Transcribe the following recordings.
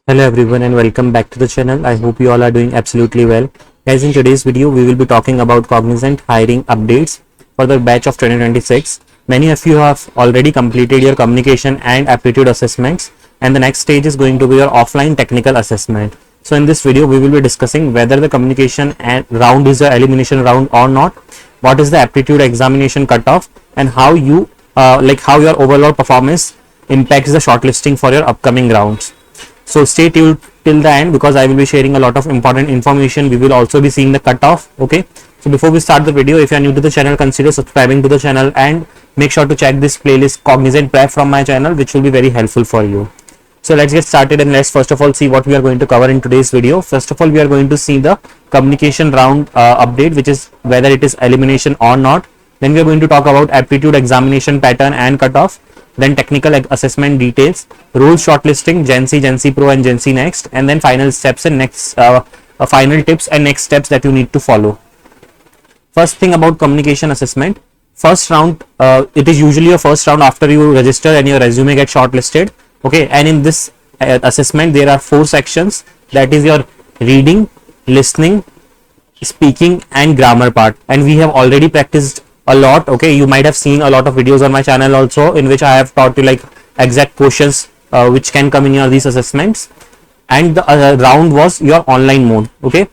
Hello everyone and welcome back to the channel. I hope you all are doing absolutely well. Guys, in today's video, we will be talking about Cognizant hiring updates for the batch of 2026. Many of you have already completed your communication and aptitude assessments, and the next stage is going to be your offline technical assessment. So in this video, we will be discussing whether the communication round is an elimination round or not, what is the aptitude examination cutoff, and how how your overall performance impacts the shortlisting for your upcoming rounds. So stay tuned till the end because I will be sharing a lot of important information. We will also be seeing the cutoff. Okay, so before we start the video, if you are new to the channel, consider subscribing to the channel and make sure to check this playlist Cognizant Prep from my channel, which will be very helpful for you. So let's get started and let's first of all see what we are going to cover in today's video. First of all, we are going to see the communication round update, which is whether it is elimination or not. Then we are going to talk about aptitude examination pattern and cutoff. Then technical assessment details, rules shortlisting, GenC, GenC Pro and GenC Next, and then final steps and final tips and next steps that you need to follow. First thing about communication assessment, first round, it is usually a first round after you register and your resume gets shortlisted. Okay, and in this assessment there are 4 sections, that is your reading, listening, speaking and grammar part, and we have already practiced a lot. Okay, you might have seen a lot of videos on my channel also in which I have taught you like exact questions which can come in your these assessments, and the round was your online mode. Okay,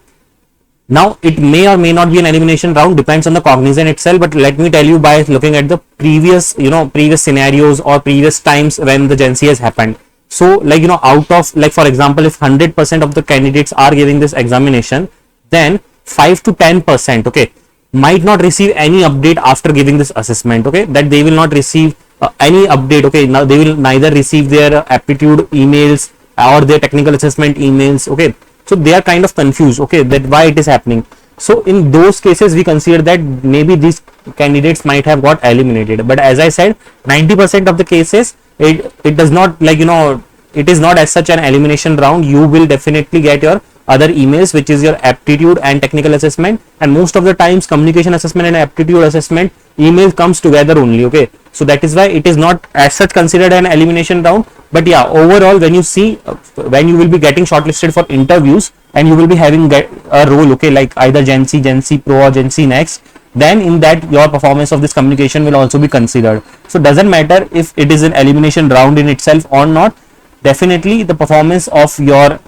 now it may or may not be an elimination round, depends on the Cognizant itself, but let me tell you by looking at the previous previous scenarios or previous times when the GenC has happened. So out of, like, for example, if 100% of the candidates are giving this examination, then 5 to 10%, okay, might not receive any update after giving this assessment. Okay, that they will not receive any update. Okay, now they will neither receive their aptitude emails or their technical assessment emails. Okay, so they are kind of confused, okay, that why it is happening. So in those cases we consider that maybe these candidates might have got eliminated, but as I said, 90% of the cases it does not, it is not as such an elimination round. You will definitely get your other emails, which is your aptitude and technical assessment, and most of the times communication assessment and aptitude assessment email comes together only. Okay, so that is why it is not as such considered an elimination round. But yeah, overall, when you see when you will be getting shortlisted for interviews and you will be having a role, okay, like either GenC, GenC Pro or GenC Next, then in that your performance of this communication will also be considered. So doesn't matter if it is an elimination round in itself or not, definitely the performance of your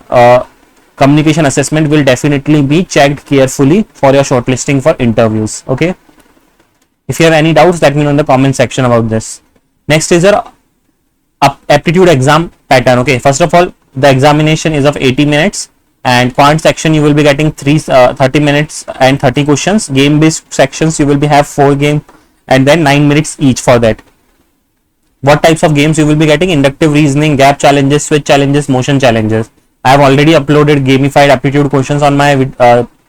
communication assessment will definitely be checked carefully for your shortlisting for interviews. Okay, if you have any doubts, let me know in the comment section about this. Next is your aptitude exam pattern. Okay, first of all, the examination is of 80 minutes, and point section you will be getting 30 minutes and 30 questions. Game based sections you will be have 4 game and then 9 minutes each for that. What types of games you will be getting? Inductive reasoning, gap challenges, switch challenges, motion challenges. I have already uploaded gamified aptitude questions on my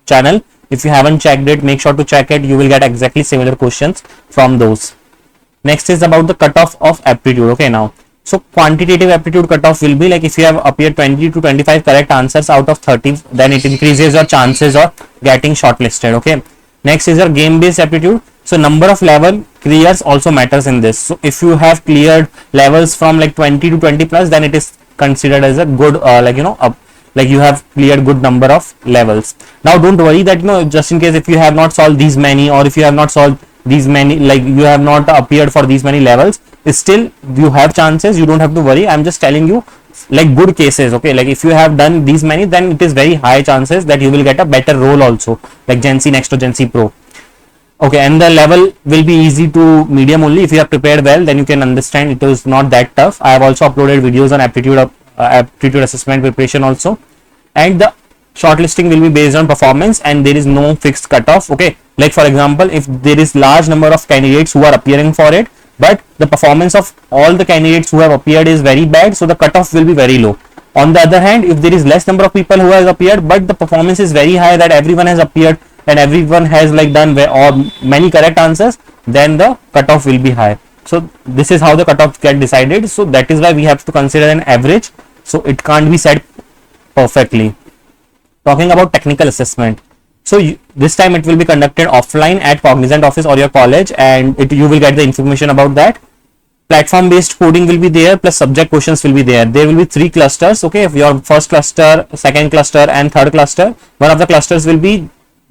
channel. If you haven't checked it, make sure to check it. You will get exactly similar questions from those. Next is about the cutoff of aptitude. Okay, now, so quantitative aptitude cutoff will be like if you have appeared 20 to 25 correct answers out of 30, then it increases your chances of getting shortlisted. Okay, next is your game based aptitude. So number of level clears also matters in this. So if you have cleared levels from like 20 to 20 plus, then it is considered as a good like you have cleared good number of levels. Now don't worry that just in case if you have not solved these many, or if you have not solved these many, like you have not appeared for these many levels, still you have chances. You don't have to worry. I'm just telling you like good cases. Okay, like if you have done these many, then it is very high chances that you will get a better role also, like GenC Next or GenC Pro. Okay, and the level will be easy to medium only. If you have prepared well, then you can understand it is not that tough. I have also uploaded videos on aptitude assessment preparation also, and the shortlisting will be based on performance and there is no fixed cutoff. Okay, like for example, if there is large number of candidates who are appearing for it, but the performance of all the candidates who have appeared is very bad, so the cutoff will be very low. On the other hand, if there is less number of people who has appeared but the performance is very high, that everyone has appeared and everyone has like done or many correct answers, then the cutoff will be high. So this is how the cutoff get decided. So that is why we have to consider an average, so it can't be said perfectly. Talking about technical assessment, so this time it will be conducted offline at Cognizant office or your college, and you will get the information about that. platform based coding will be there, plus subject questions will be there. There will be 3 clusters. Okay, if your first cluster, second cluster and third cluster, one of the clusters will be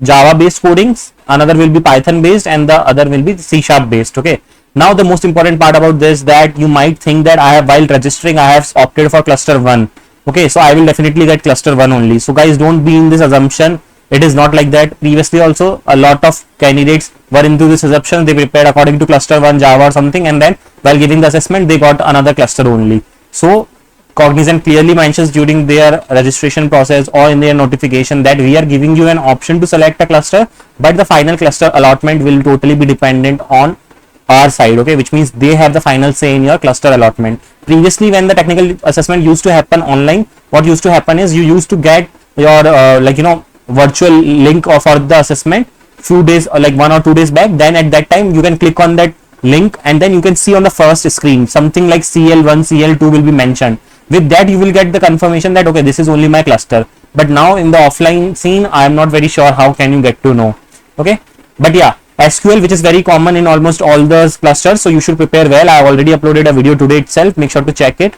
Java based codings, another will be Python based, and the other will be C# based. Okay, now the most important part about this, that you might think that I have, while registering, I have opted for cluster 1. Okay, so I will definitely get cluster 1 only. So guys, don't be in this assumption. It is not like that. Previously also a lot of candidates were into this assumption. They prepared according to cluster 1 Java or something, and then while giving the assessment they got another cluster only. So Cognizant clearly mentions during their registration process or in their notification that we are giving you an option to select a cluster, but the final cluster allotment will totally be dependent on our side. Okay, which means they have the final say in your cluster allotment. Previously, when the technical assessment used to happen online, what used to happen is you used to get your virtual link for the assessment few days, like 1 or 2 days back. Then at that time you can click on that link and then you can see on the first screen something like CL1 CL2 will be mentioned. With that you will get the confirmation that okay, this is only my cluster. But now in the offline scene I am not very sure how can you get to know. Okay, but yeah, SQL, which is very common in almost all those clusters, so you should prepare well. I have already uploaded a video today itself, make sure to check it,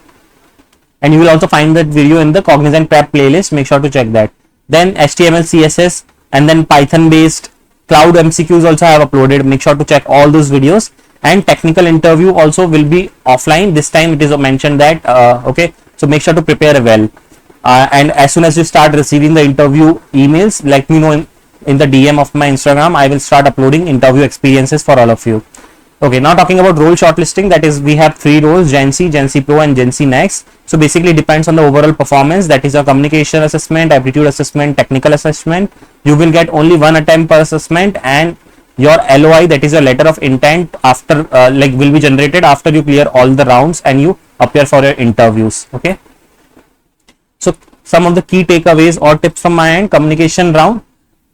and you will also find that video in the Cognizant prep playlist. Make sure to check that. Then HTML CSS and then Python based cloud MCQs also I have uploaded. Make sure to check all those videos. And technical interview also will be offline this time. It is mentioned that okay, so make sure to prepare well, and as soon as you start receiving the interview emails, let me know in the DM of my Instagram. I will start uploading interview experiences for all of you. Okay, now talking about role shortlisting, that is we have 3 roles: GenC, GenC Pro and GenC Next. So basically it depends on the overall performance, that is a communication assessment, aptitude assessment, technical assessment. You will get only 1 attempt per assessment, and your LOI, that is a letter of intent, after will be generated after you clear all the rounds and you appear for your interviews. Okay, so some of the key takeaways or tips from my end: communication round,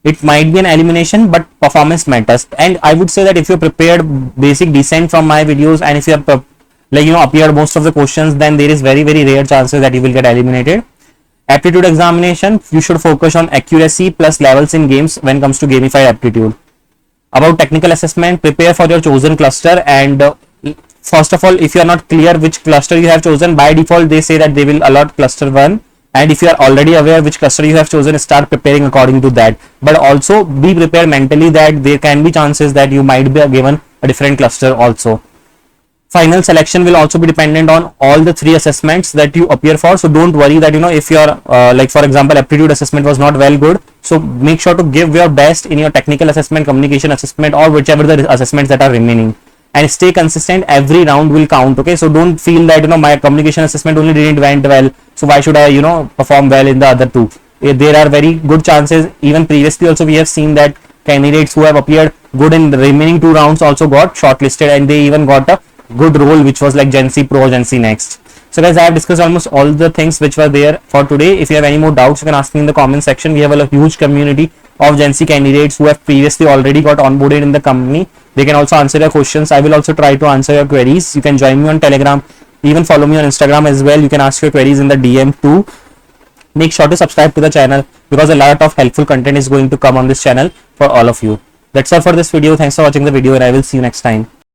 it might be an elimination, but performance matters. And I would say that if you prepared basic decent from my videos, and if you have appeared most of the questions, then there is very rare chances that you will get eliminated. Aptitude examination, you should focus on accuracy plus levels in games when it comes to gamified aptitude. About technical assessment, prepare for your chosen cluster, and first of all, if you are not clear which cluster you have chosen, by default they say that they will allot cluster 1. And if you are already aware which cluster you have chosen, start preparing according to that. But also be prepared mentally that there can be chances that you might be given a different cluster also. Final selection will also be dependent on all the 3 assessments that you appear for. So don't worry that if your for example aptitude assessment was not well good, so make sure to give your best in your technical assessment, communication assessment, or whichever the assessments that are remaining, and stay consistent. Every round will count. Okay, so don't feel that my communication assessment only didn't went well, so why should I perform well in the other 2? There are very good chances. Even previously also we have seen that candidates who have appeared good in the remaining 2 rounds also got shortlisted, and they even got a good role, which was like GenC Pro, GenC Next. So guys, I have discussed almost all the things which were there for today. If you have any more doubts, you can ask me in the comment section. We have a huge community of GenC candidates who have previously already got onboarded in the company. They can also answer your questions. I will also try to answer your queries. You can join me on Telegram, even follow me on Instagram as well. You can ask your queries in the DM too. Make sure to subscribe to the channel, because a lot of helpful content is going to come on this channel for all of you. That's all for this video. Thanks for watching the video, and I will see you next time.